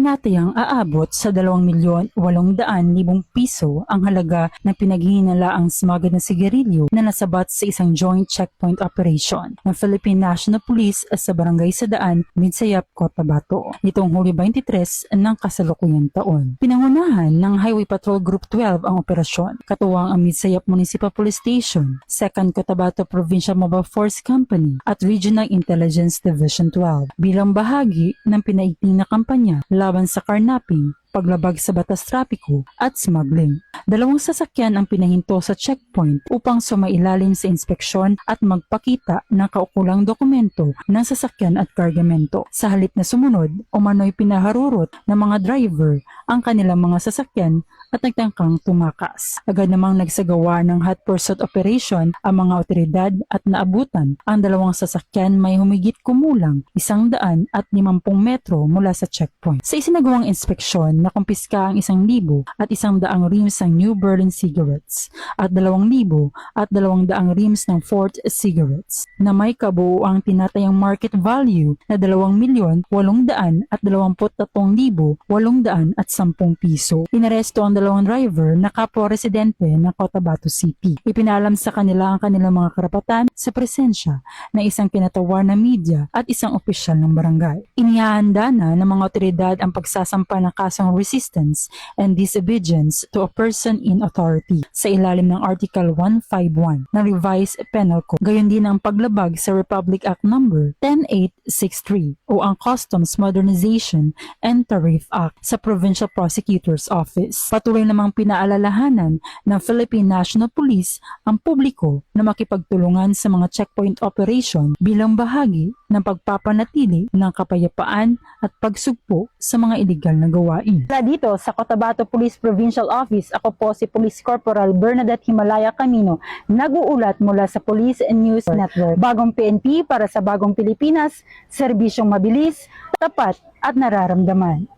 Tinatayang aabot sa 2,800,000 piso ang halaga ng pinaghihinalaang smuggled na sigarilyo na nasabat sa isang joint checkpoint operation ng Philippine National Police sa Barangay Sadaan, Midsayap, Cotabato nitong Hulyo 23 ng kasalukuyang taon. Pinangunahan ng Highway Patrol Group 12 ang operasyon, katuwang ang Midsayap Municipal Police Station, 2nd Cotabato Provincial Mobile Force Company at Regional Intelligence Division 12 bilang bahagi ng pinaigting na kampanya laban sa carnapping, paglabag sa batas trapiko at smuggling. 2 sasakyan ang pinahinto sa checkpoint upang sumailalim sa inspeksyon at magpakita ng kaukulang dokumento ng sasakyan at kargamento. Sa halip na sumunod, umano'y pinaharurot ng mga driver ang kanilang mga sasakyan at nagtangkang tumakas. Agad namang nagsagawa ng hot pursuit operation ang mga otoridad at naabutan ang 2 sasakyan may humigit kumulang 150 metro mula sa checkpoint. Sa isinagawang inspeksyon, nakumpiska ang 1,000 at 100 reams ng New Berlin cigarettes at 2,000 at 200 reams ng Fort cigarettes na may kabuuang tinatayang market value na 2,823,810 piso. Inaresto ang 2 driver na kapwa residente ng Cotabato City. Ipinalam sa kanila ang kanilang mga karapatan sa presensya ng isang kinatawar na media at isang opisyal ng barangay. Inihahanda na ng mga otoridad ang pagsasampa ng kasong resistance and disobedience to a person in authority sa ilalim ng Article 151 ng Revised Penal Code. Gayon din ang paglabag sa Republic Act No. 10863 o ang Customs Modernization and Tariff Act sa Provincial Prosecutor's Office. Patuloy namang pinaalalahanan ng Philippine National Police ang publiko na makipagtulungan sa mga checkpoint operation bilang bahagi ng pagpapanatili ng kapayapaan at pagsugpo sa mga iligal na gawain. Dito sa Cotabato Police Provincial Office, ako po si Police Corporal Bernadette Himalaya Camino, nag-uulat mula sa Police News Network. Bagong PNP para sa bagong Pilipinas, serbisyong mabilis, tapat at nararamdaman.